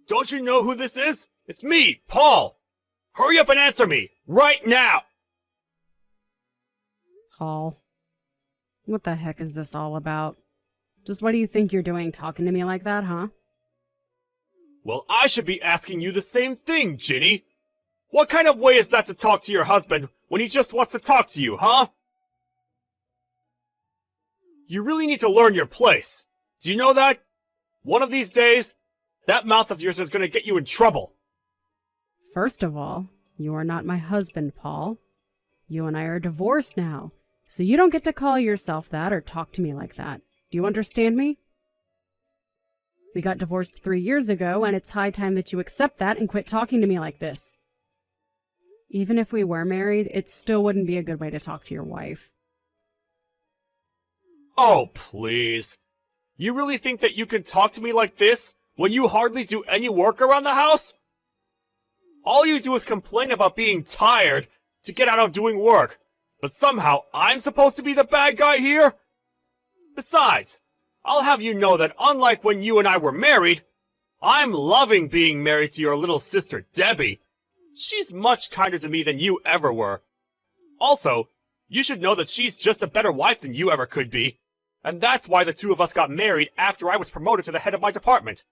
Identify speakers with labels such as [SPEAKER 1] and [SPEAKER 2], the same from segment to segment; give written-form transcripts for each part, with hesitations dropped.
[SPEAKER 1] Don't you know who this is? It's me, Paul! Hurry up and answer me! Right now!
[SPEAKER 2] Paul, what the heck is this all about? Just what do you think you're doing talking to me like that, huh?
[SPEAKER 1] Well, I should be asking you the same thing, Ginny! What kind of way is that to talk to your husband when he just wants to talk to you, huh? You really need to learn your place. Do you know that? One of these days, that mouth of yours is gonna get you in trouble.
[SPEAKER 2] First of all, you are not my husband, Paul. You and I are divorced now, so you don't get to call yourself that or talk to me like that. Do you understand me? We got divorced 3 years ago, and it's high time that you accept that and quit talking to me like this. Even if we were married, it still wouldn't be a good way to talk to your wife.
[SPEAKER 1] Oh, please. You really think that you can talk to me like this when you hardly do any work around the house? All you do is complain about being tired to get out of doing work, but somehow I'm supposed to be the bad guy here? Besides, I'll have you know that unlike when you and I were married, I'm loving being married to your little sister Debbie. She's much kinder to me than you ever were. Also, you should know that she's just a better wife than you ever could be. And that's why the two of us got married after I was promoted to the head of my department.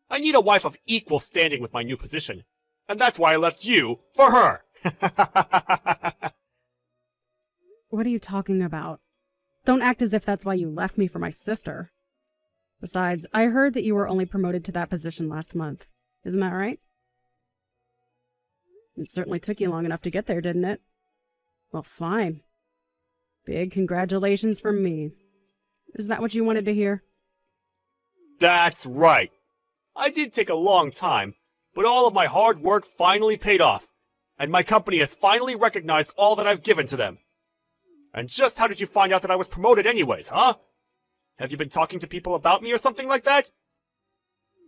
[SPEAKER 1] I need a wife of equal standing with my new position. And that's why I left you for her.
[SPEAKER 2] What are you talking about? Don't act as if that's why you left me for my sister. Besides, I heard that you were only promoted to that position last month. Isn't that right? It certainly took you long enough to get there, didn't it? Well, fine. Big congratulations from me. Is that what you wanted to hear?
[SPEAKER 1] That's right. I did take a long time, but all of my hard work finally paid off, and my company has finally recognized all that I've given to them. And just how did you find out that I was promoted anyways, huh? Have you been talking to people about me or something like that?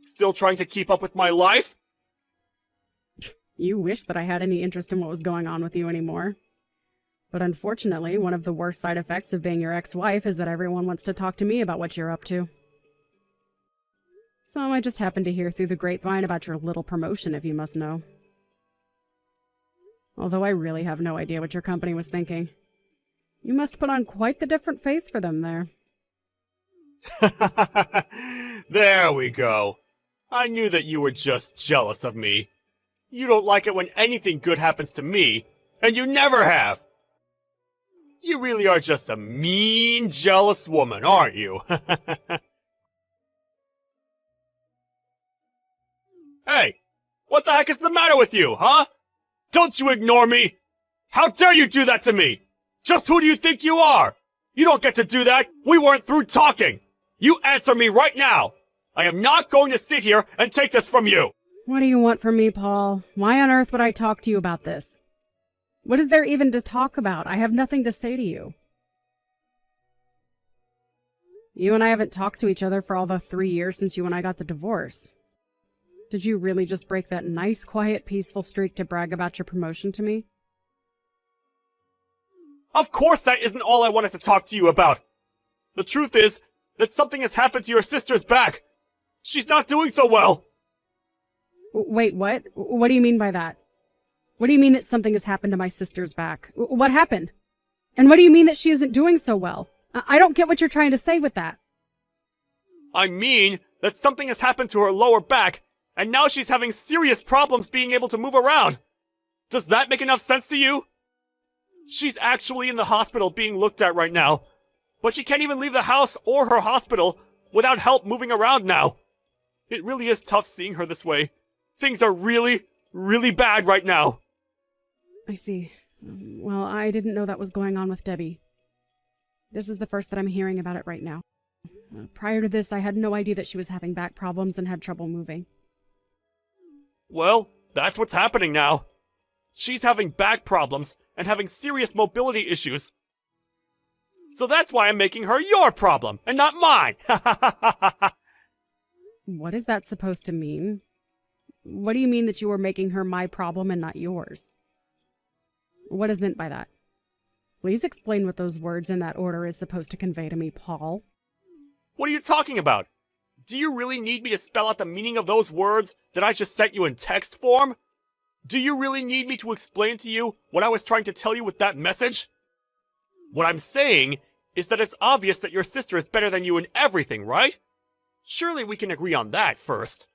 [SPEAKER 1] Still trying to keep up with my life?
[SPEAKER 2] You wish that I had any interest in what was going on with you anymore. But unfortunately, one of the worst side effects of being your ex-wife is that everyone wants to talk to me about what you're up to. So I just happened to hear through the grapevine about your little promotion, if you must know. Although I really have no idea what your company was thinking. You must put on quite the different face for them there.
[SPEAKER 1] There we go. I knew that you were just jealous of me. You don't like it when anything good happens to me, and you never have. You really are just a mean, jealous woman, aren't you? Hey, what the heck is the matter with you, huh? Don't you ignore me! How dare you do that to me? Just who do you think you are? You don't get to do that! We weren't through talking! You answer me right now! I am not going to sit here and take this from you!
[SPEAKER 2] What do you want from me, Paul? Why on earth would I talk to you about this? What is there even to talk about? I have nothing to say to you. You and I haven't talked to each other for all the 3 years since you and I got the divorce. Did you really just break that nice, quiet, peaceful streak to brag about your promotion to me?
[SPEAKER 1] Of course that isn't all I wanted to talk to you about! The truth is that something has happened to your sister's back! She's not doing so well!
[SPEAKER 2] Wait, what? What do you mean by that? What do you mean that something has happened to my sister's back? What happened? And what do you mean that she isn't doing so well? I don't get what you're trying to say with that.
[SPEAKER 1] I mean that something has happened to her lower back, and now she's having serious problems being able to move around. Does that make enough sense to you? She's actually in the hospital being looked at right now, but she can't even leave the house or her hospital without help moving around now. It really is tough seeing her this way. Things are really, really bad right now.
[SPEAKER 2] I see. Well, I didn't know that was going on with Debbie. This is the first that I'm hearing about it right now. Prior to this, I had no idea that she was having back problems and had trouble moving.
[SPEAKER 1] Well, that's what's happening now. She's having back problems and having serious mobility issues. So that's why I'm making her your problem and not mine.
[SPEAKER 2] What is that supposed to mean? What do you mean that you are making her my problem and not yours? What is meant by that? Please explain what those words in that order is supposed to convey to me, Paul.
[SPEAKER 1] What are you talking about? Do you really need me to spell out the meaning of those words that I just sent you in text form? Do you really need me to explain to you what I was trying to tell you with that message? What I'm saying is that it's obvious that your sister is better than you in everything, right? Surely we can agree on that first.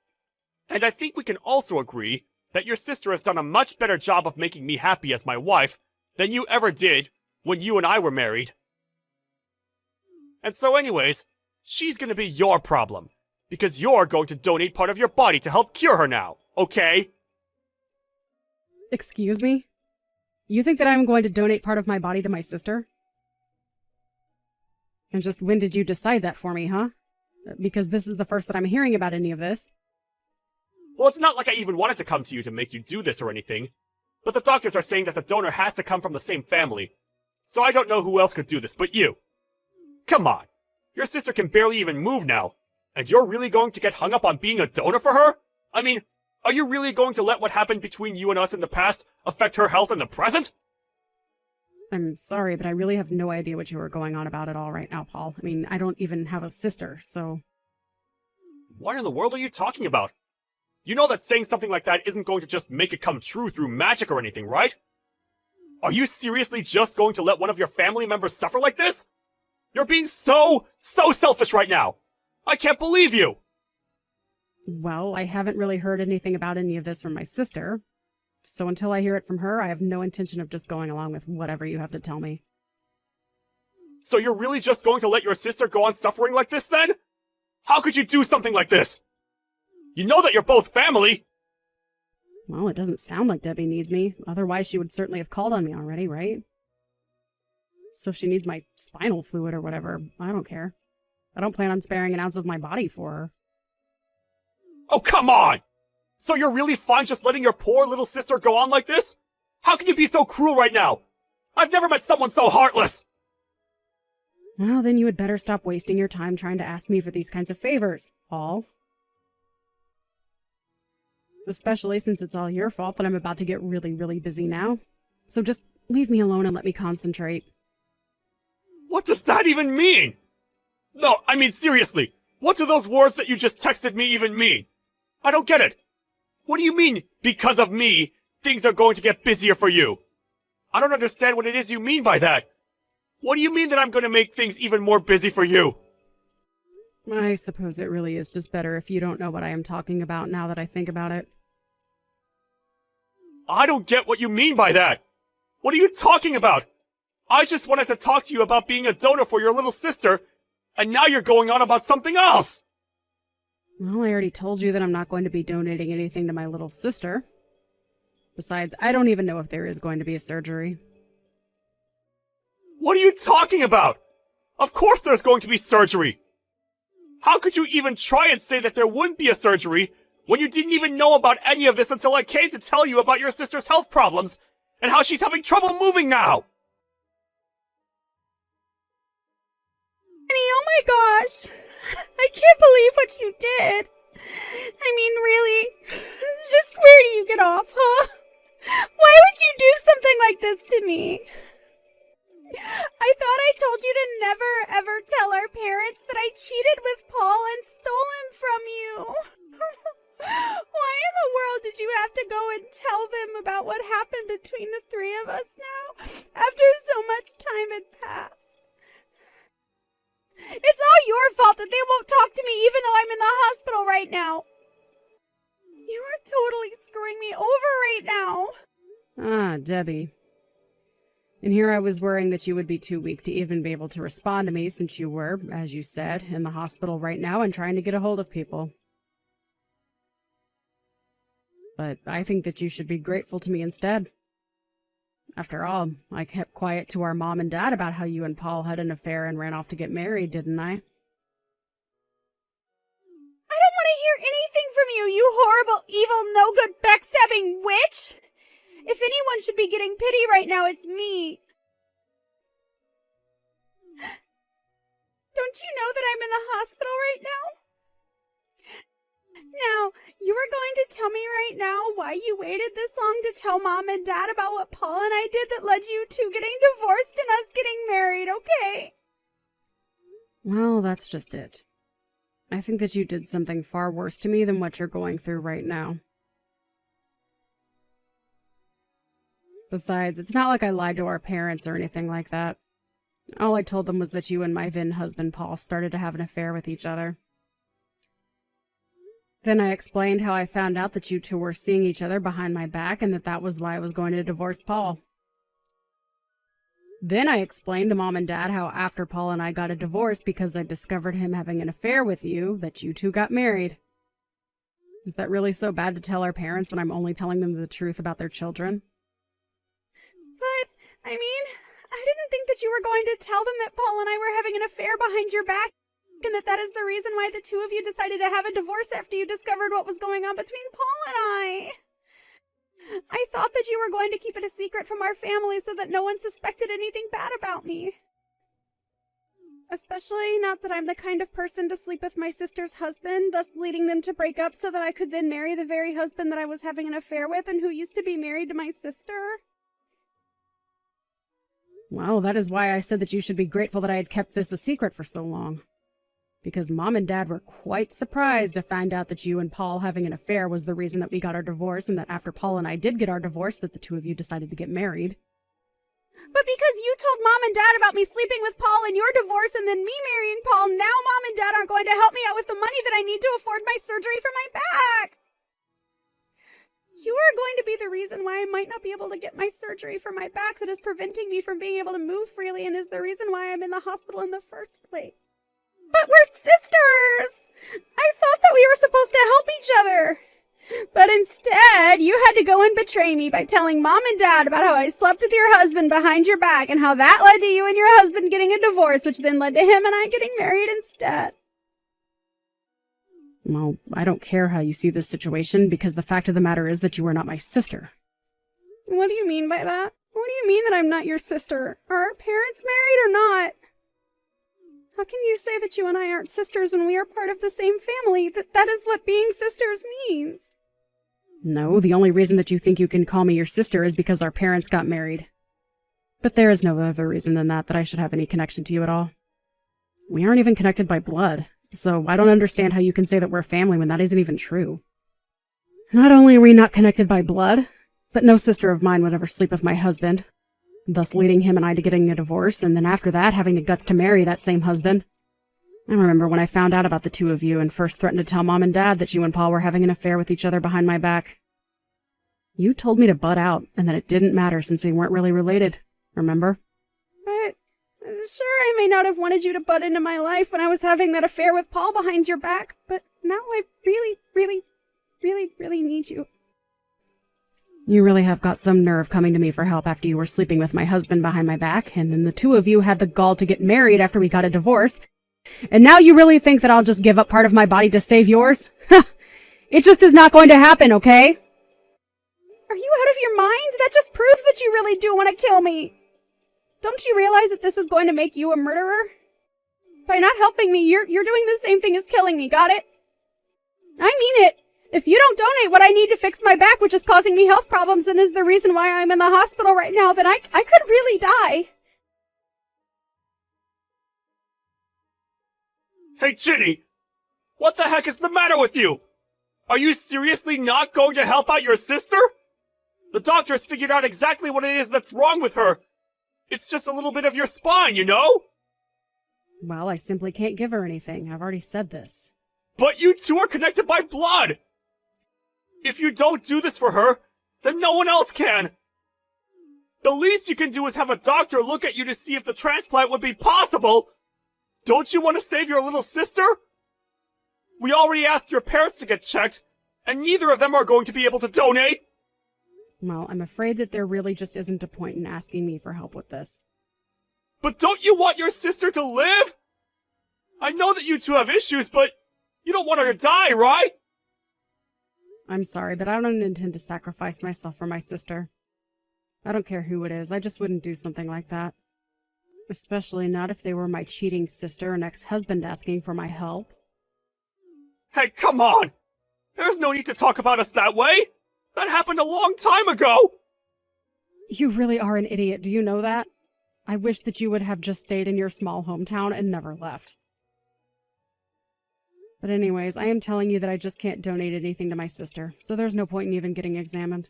[SPEAKER 1] And I think we can also agree that your sister has done a much better job of making me happy as my wife than you ever did when you and I were married. And so anyways, she's gonna be your problem, because you're going to donate part of your body to help cure her now, okay?
[SPEAKER 2] Excuse me? You think that I'm going to donate part of my body to my sister? And just when did you decide that for me, huh? Because this is the first that I'm hearing about any of this.
[SPEAKER 1] Well, it's not like I even wanted to come to you to make you do this or anything. But the doctors are saying that the donor has to come from the same family. So I don't know who else could do this but you. Come on. Your sister can barely even move now. And you're really going to get hung up on being a donor for her? I mean, are you really going to let what happened between you and us in the past affect her health in the present?
[SPEAKER 2] I'm sorry, but I really have no idea what you are going on about at all right now, Paul. I mean, I don't even have a sister, so...
[SPEAKER 1] What in the world are you talking about? You know that saying something like that isn't going to just make it come true through magic or anything, right? Are you seriously just going to let one of your family members suffer like this? You're being so selfish right now! I can't believe you!
[SPEAKER 2] Well, I haven't really heard anything about any of this from my sister. So until I hear it from her, I have no intention of just going along with whatever you have to tell me.
[SPEAKER 1] So you're really just going to let your sister go on suffering like this then? How could you do something like this? You know that you're both family!
[SPEAKER 2] Well, it doesn't sound like Debbie needs me. Otherwise, she would certainly have called on me already, right? So if she needs my spinal fluid or whatever, I don't care. I don't plan on sparing an ounce of my body for her.
[SPEAKER 1] Oh, come on! So you're really fine just letting your poor little sister go on like this? How can you be so cruel right now? I've never met someone so heartless!
[SPEAKER 2] Well, then you had better stop wasting your time trying to ask me for these kinds of favors, Paul. Especially since it's all your fault that I'm about to get really, really busy now. So just leave me alone and let me concentrate.
[SPEAKER 1] What does that even mean? No, I mean seriously, what do those words that you just texted me even mean? I don't get it. What do you mean, because of me, things are going to get busier for you? I don't understand what it is you mean by that. What do you mean that I'm going to make things even more busy for you?
[SPEAKER 2] I suppose it really is just better if you don't know what I am talking about now that I think about it.
[SPEAKER 1] I don't get what you mean by that. What are you talking about? I just wanted to talk to you about being a donor for your little sister, and now you're going on about something else!
[SPEAKER 2] Well, I already told you that I'm not going to be donating anything to my little sister. Besides, I don't even know if there is going to be a surgery.
[SPEAKER 1] What are you talking about? Of course there's going to be surgery! How could you even try and say that there wouldn't be a surgery when you didn't even know about any of this until I came to tell you about your sister's health problems and how she's having trouble moving now?
[SPEAKER 3] Oh my gosh! I can't believe what you did! I mean, really? Just where do you get off, huh? Why would you do something like this to me? I thought I told you to never ever tell our parents that I cheated with Paul and stole him from you. Why in the world did you have to go and tell them about what happened between the three of us now, after so much time had passed? It's all your fault that they won't talk to me even though I'm in the hospital right now. You are totally screwing me over right now.
[SPEAKER 2] Ah, Debbie. And here I was worrying that you would be too weak to even be able to respond to me since you were, as you said, in the hospital right now and trying to get a hold of people. But I think that you should be grateful to me instead. After all, I kept quiet to our mom and dad about how you and Paul had an affair and ran off to get married, didn't I?
[SPEAKER 3] I don't want to hear anything from you, you horrible, evil, no-good, backstabbing witch! If anyone should be getting pity right now, it's me. Don't you know that I'm in the hospital right now? Now, you are going to tell me right now why you waited this long to tell Mom and Dad about what Paul and I did that led you to getting divorced and us getting married, okay?
[SPEAKER 2] Well, that's just it. I think that you did something far worse to me than what you're going through right now. Besides, it's not like I lied to our parents or anything like that. All I told them was that you and my then husband Paul started to have an affair with each other. Then I explained how I found out that you two were seeing each other behind my back and that was why I was going to divorce Paul. Then I explained to Mom and Dad how after Paul and I got a divorce because I discovered him having an affair with you, that you two got married. Is that really so bad to tell our parents when I'm only telling them the truth about their children?
[SPEAKER 3] But, I mean, I didn't think that you were going to tell them that Paul and I were having an affair behind your back, and that is the reason why the two of you decided to have a divorce after you discovered what was going on between Paul and I. I thought that you were going to keep it a secret from our family so that no one suspected anything bad about me. Especially not that I'm the kind of person to sleep with my sister's husband, thus leading them to break up so that I could then marry the very husband that I was having an affair with and who used to be married to my sister.
[SPEAKER 2] Well, that is why I said that you should be grateful that I had kept this a secret for so long. Because Mom and Dad were quite surprised to find out that you and Paul having an affair was the reason that we got our divorce, and that after Paul and I did get our divorce, that the two of you decided to get married.
[SPEAKER 3] But because you told Mom and Dad about me sleeping with Paul and your divorce and then me marrying Paul, now Mom and Dad aren't going to help me out with the money that I need to afford my surgery for my back. You are going to be the reason why I might not be able to get my surgery for my back that is preventing me from being able to move freely and is the reason why I'm in the hospital in the first place. But we're sisters! I thought that we were supposed to help each other. But instead, you had to go and betray me by telling Mom and Dad about how I slept with your husband behind your back and how that led to you and your husband getting a divorce, which then led to him and I getting married instead.
[SPEAKER 2] Well, I don't care how you see this situation, because the fact of the matter is that you are not my sister.
[SPEAKER 3] What do you mean by that? What do you mean that I'm not your sister? Are our parents married or not? How can you say that you and I aren't sisters when we are part of the same family? That is what being sisters means.
[SPEAKER 2] No, the only reason that you think you can call me your sister is because our parents got married. But there is no other reason than that I should have any connection to you at all. We aren't even connected by blood, so I don't understand how you can say that we're family when that isn't even true. Not only are we not connected by blood, but no sister of mine would ever sleep with my husband, thus leading him and I to getting a divorce, and then after that having the guts to marry that same husband. I remember when I found out about the two of you and first threatened to tell Mom and Dad that you and Paul were having an affair with each other behind my back. You told me to butt out and that it didn't matter since we weren't really related, remember?
[SPEAKER 3] But, sure, I may not have wanted you to butt into my life when I was having that affair with Paul behind your back, but now I really, really, really, really need you.
[SPEAKER 2] You really have got some nerve coming to me for help after you were sleeping with my husband behind my back, and then the two of you had the gall to get married after we got a divorce. And now you really think that I'll just give up part of my body to save yours? It just is not going to happen, okay?
[SPEAKER 3] Are you out of your mind? That just proves that you really do want to kill me. Don't you realize that this is going to make you a murderer? By not helping me, you're doing the same thing as killing me, got it? I mean it. If you don't donate what I need to fix my back, which is causing me health problems and is the reason why I'm in the hospital right now, then I could really die.
[SPEAKER 1] Hey, Ginny! What the heck is the matter with you? Are you seriously not going to help out your sister? The doctors figured out exactly what it is that's wrong with her. It's just a little bit of your spine, you know?
[SPEAKER 2] Well, I simply can't give her anything. I've already said this.
[SPEAKER 1] But you two are connected by blood! If you don't do this for her, then no one else can! The least you can do is have a doctor look at you to see if the transplant would be possible! Don't you want to save your little sister? We already asked your parents to get checked, and neither of them are going to be able to donate!
[SPEAKER 2] Well, I'm afraid that there really just isn't a point in asking me for help with this.
[SPEAKER 1] But don't you want your sister to live? I know that you two have issues, but you don't want her to die, right?
[SPEAKER 2] I'm sorry, but I don't intend to sacrifice myself for my sister. I don't care who it is, I just wouldn't do something like that. Especially not if they were my cheating sister and ex-husband asking for my help.
[SPEAKER 1] Hey, come on! There's no need to talk about us that way! That happened a long time ago!
[SPEAKER 2] You really are an idiot, do you know that? I wish that you would have just stayed in your small hometown and never left. But anyways, I am telling you that I just can't donate anything to my sister, so there's no point in even getting examined.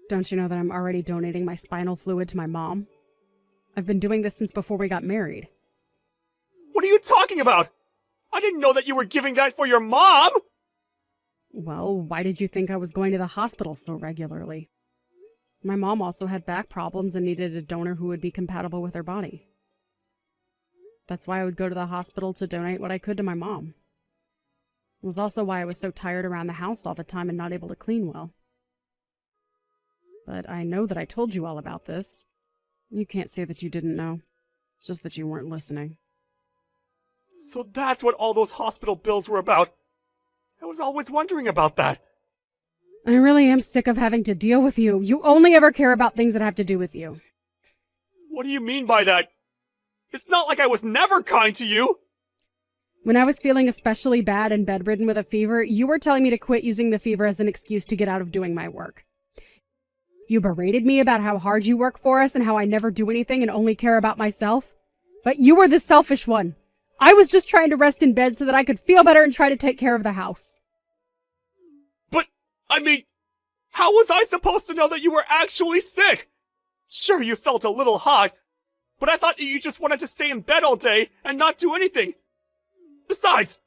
[SPEAKER 2] Don't you know that I'm already donating my spinal fluid to my mom? I've been doing this since before we got married.
[SPEAKER 1] What are you talking about? I didn't know that you were giving that for your mom!
[SPEAKER 2] Well, why did you think I was going to the hospital so regularly? My mom also had back problems and needed a donor who would be compatible with her body. That's why I would go to the hospital to donate what I could to my mom. It was also why I was so tired around the house all the time and not able to clean well. But I know that I told you all about this. You can't say that you didn't know, just that you weren't listening.
[SPEAKER 1] So that's what all those hospital bills were about. I was always wondering about that.
[SPEAKER 2] I really am sick of having to deal with you. You only ever care about things that have to do with you.
[SPEAKER 1] What do you mean by that? It's not like I was never kind to you!
[SPEAKER 2] When I was feeling especially bad and bedridden with a fever, you were telling me to quit using the fever as an excuse to get out of doing my work. You berated me about how hard you work for us and how I never do anything and only care about myself. But you were the selfish one. I was just trying to rest in bed so that I could feel better and try to take care of the house.
[SPEAKER 1] But, I mean, how was I supposed to know that you were actually sick? Sure, you felt a little hot, but I thought that you just wanted to stay in bed all day and not do anything. Besides,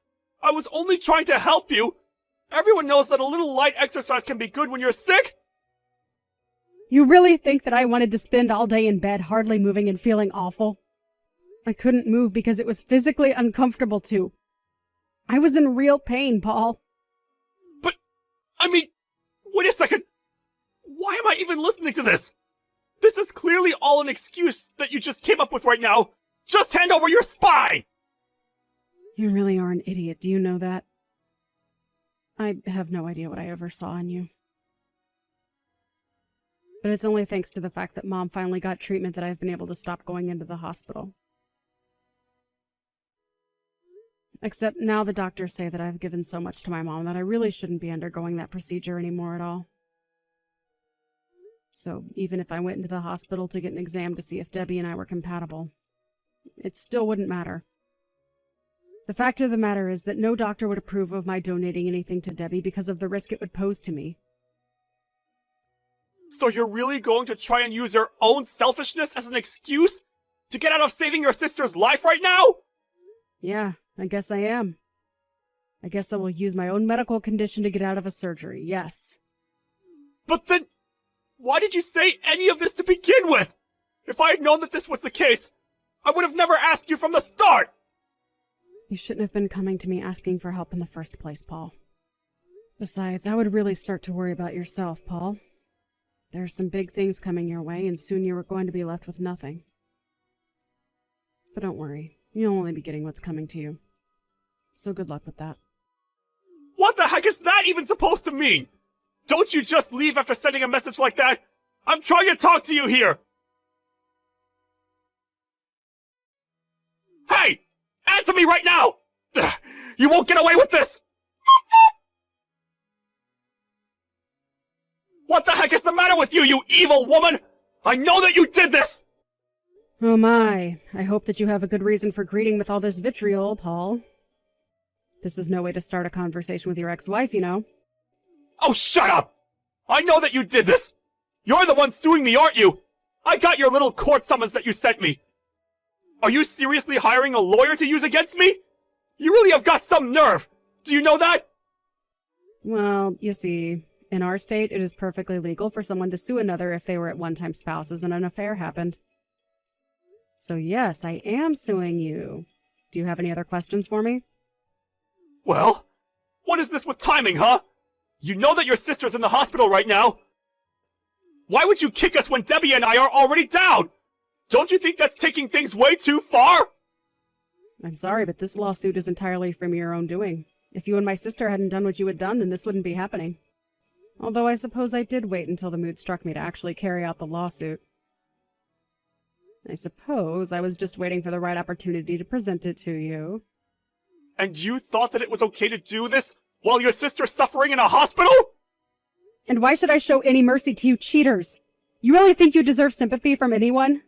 [SPEAKER 1] I was only trying to help you. Everyone knows that a little light exercise can be good when you're sick.
[SPEAKER 2] You really think that I wanted to spend all day in bed hardly moving and feeling awful? I couldn't move because it was physically uncomfortable to. I was in real pain, Paul.
[SPEAKER 1] But, I mean, wait a second. Why am I even listening to this? This is clearly all an excuse that you just came up with right now. Just hand over your spine!
[SPEAKER 2] You really are an idiot, do you know that? I have no idea what I ever saw in you. But it's only thanks to the fact that Mom finally got treatment that I've been able to stop going into the hospital. Except now the doctors say that I've given so much to my mom that I really shouldn't be undergoing that procedure anymore at all. So even if I went into the hospital to get an exam to see if Debbie and I were compatible, it still wouldn't matter. The fact of the matter is that no doctor would approve of my donating anything to Debbie because of the risk it would pose to me.
[SPEAKER 1] So you're really going to try and use your own selfishness as an excuse to get out of saving your sister's life right now?
[SPEAKER 2] Yeah, I guess I am. I guess I will use my own medical condition to get out of a surgery, yes.
[SPEAKER 1] But then, why did you say any of this to begin with? If I had known that this was the case, I would have never asked you from the start!
[SPEAKER 2] You shouldn't have been coming to me asking for help in the first place, Paul. Besides, I would really start to worry about yourself, Paul. There are some big things coming your way, and soon you are going to be left with nothing. But don't worry, you'll only be getting what's coming to you. So good luck with that.
[SPEAKER 1] What the heck is that even supposed to mean? Don't you just leave after sending a message like that? I'm trying to talk to you here! Hey! Answer me right now! You won't get away with this! What the heck is the matter with you, you evil woman? I know that you did this!
[SPEAKER 2] Oh my, I hope that you have a good reason for greeting with all this vitriol, Paul. This is no way to start a conversation with your ex-wife, you know.
[SPEAKER 1] Oh, shut up! I know that you did this! You're the one suing me, aren't you? I got your little court summons that you sent me. Are you seriously hiring a lawyer to use against me? You really have got some nerve! Do you know that?
[SPEAKER 2] Well, you see, in our state, it is perfectly legal for someone to sue another if they were at one-time spouses and an affair happened. So yes, I am suing you. Do you have any other questions for me?
[SPEAKER 1] Well, what is this with timing, huh? You know that your sister's in the hospital right now. Why would you kick us when Debbie and I are already down? Don't you think that's taking things way too far?
[SPEAKER 2] I'm sorry, but this lawsuit is entirely from your own doing. If you and my sister hadn't done what you had done, then this wouldn't be happening. Although I suppose I did wait until the mood struck me to actually carry out the lawsuit. I suppose I was just waiting for the right opportunity to present it to you.
[SPEAKER 1] And you thought that it was okay to do this while your sister's suffering in a hospital?
[SPEAKER 2] And why should I show any mercy to you cheaters? You really think you deserve sympathy from anyone?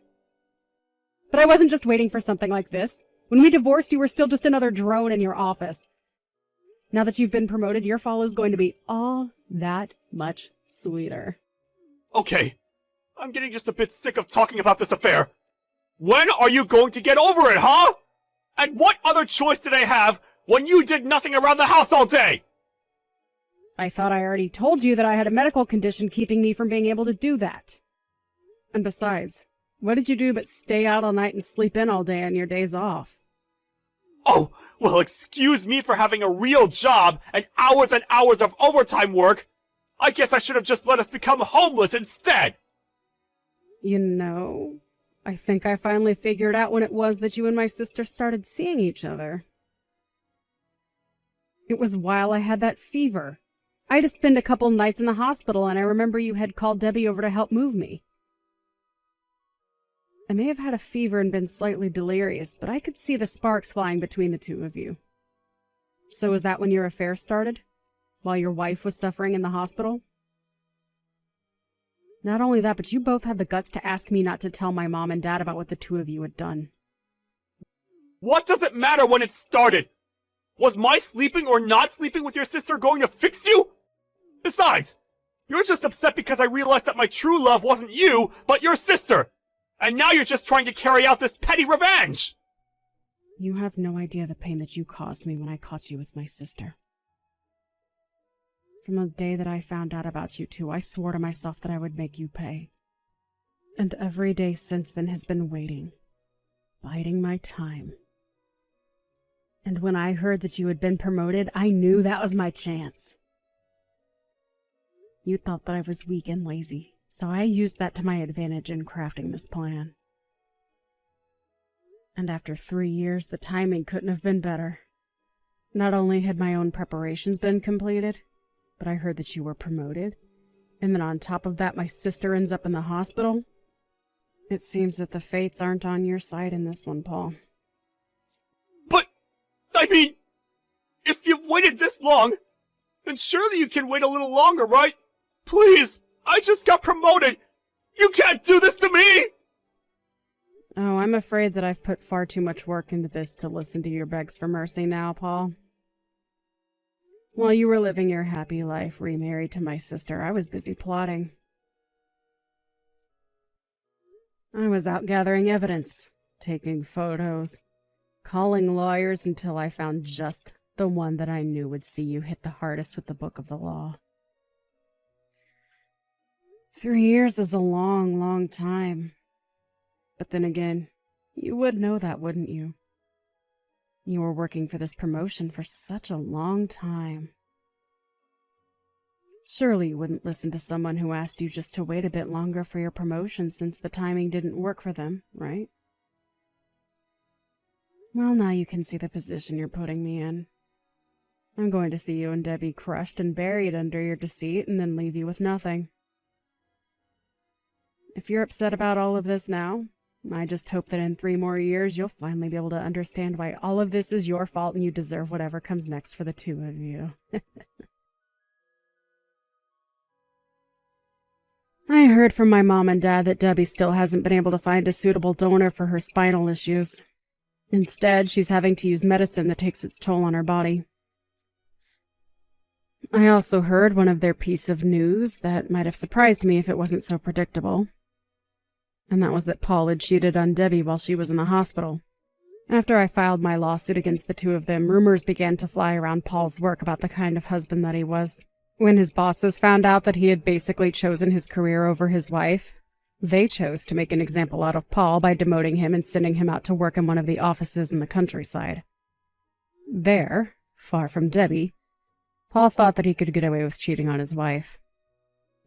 [SPEAKER 2] But I wasn't just waiting for something like this. When we divorced, you were still just another drone in your office. Now that you've been promoted, your fall is going to be all that much sweeter.
[SPEAKER 1] Okay, I'm getting just a bit sick of talking about this affair. When are you going to get over it, huh? And what other choice did I have when you did nothing around the house all day?
[SPEAKER 2] I thought I already told you that I had a medical condition keeping me from being able to do that. And besides, what did you do but stay out all night and sleep in all day on your days off?
[SPEAKER 1] Oh, well, excuse me for having a real job and hours of overtime work. I guess I should have just let us become homeless instead.
[SPEAKER 2] You know, I think I finally figured out when it was that you and my sister started seeing each other. It was while I had that fever. I had to spend a couple nights in the hospital, and I remember you had called Debbie over to help move me. I may have had a fever and been slightly delirious, but I could see the sparks flying between the two of you. So was that when your affair started? While your wife was suffering in the hospital? Not only that, but you both had the guts to ask me not to tell my mom and dad about what the two of you had done.
[SPEAKER 1] What does it matter when it started? Was my sleeping or not sleeping with your sister going to fix you? Besides, you're just upset because I realized that my true love wasn't you, but your sister. And now you're just trying to carry out this petty revenge!
[SPEAKER 2] You have no idea the pain that you caused me when I caught you with my sister. From the day that I found out about you two, I swore to myself that I would make you pay. And every day since then has been waiting, biding my time. And when I heard that you had been promoted, I knew that was my chance. You thought that I was weak and lazy, so I used that to my advantage in crafting this plan. And after 3 years, the timing couldn't have been better. Not only had my own preparations been completed, but I heard that you were promoted, and then on top of that, my sister ends up in the hospital. It seems that the fates aren't on your side in this one, Paul.
[SPEAKER 1] But, I mean, if you've waited this long, then surely you can wait a little longer, right? Please, I just got promoted. You can't do this to me!
[SPEAKER 2] Oh, I'm afraid that I've put far too much work into this to listen to your begs for mercy now, Paul. While you were living your happy life remarried to my sister, I was busy plotting. I was out gathering evidence, taking photos, calling lawyers until I found just the one that I knew would see you hit the hardest with the book of the law. 3 years is a long, long time. But then again, you would know that, wouldn't you? You were working for this promotion for such a long time. Surely you wouldn't listen to someone who asked you just to wait a bit longer for your promotion since the timing didn't work for them, right? Well, now you can see the position you're putting me in. I'm going to see you and Debbie crushed and buried under your deceit and then leave you with nothing. If you're upset about all of this now, I just hope that in 3 more years you'll finally be able to understand why all of this is your fault and you deserve whatever comes next for the two of you. I heard from my mom and dad that Debbie still hasn't been able to find a suitable donor for her spinal issues. Instead, she's having to use medicine that takes its toll on her body. I also heard one of their piece of news that might have surprised me if it wasn't so predictable. And that was that Paul had cheated on Debbie while she was in the hospital. After I filed my lawsuit against the two of them, rumors began to fly around Paul's work about the kind of husband that he was. When his bosses found out that he had basically chosen his career over his wife, they chose to make an example out of Paul by demoting him and sending him out to work in one of the offices in the countryside. There, far from Debbie, Paul thought that he could get away with cheating on his wife.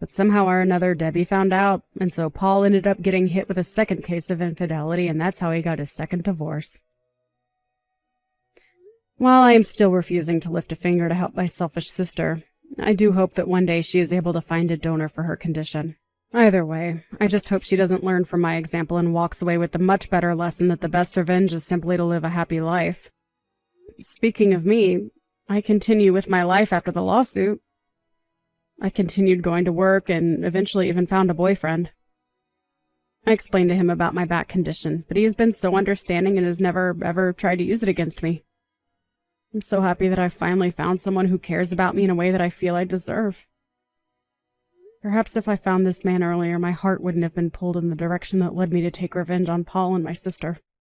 [SPEAKER 2] But somehow or another, Debbie found out, and so Paul ended up getting hit with a second case of infidelity, and that's how he got his second divorce. While I am still refusing to lift a finger to help my selfish sister, I do hope that one day she is able to find a donor for her condition. Either way, I just hope she doesn't learn from my example and walks away with the much better lesson that the best revenge is simply to live a happy life. Speaking of me, I continue with my life after the lawsuit. I continued going to work and eventually even found a boyfriend. I explained to him about my back condition, but he has been so understanding and has never, ever tried to use it against me. I'm so happy that I finally found someone who cares about me in a way that I feel I deserve. Perhaps if I found this man earlier, my heart wouldn't have been pulled in the direction that led me to take revenge on Paul and my sister.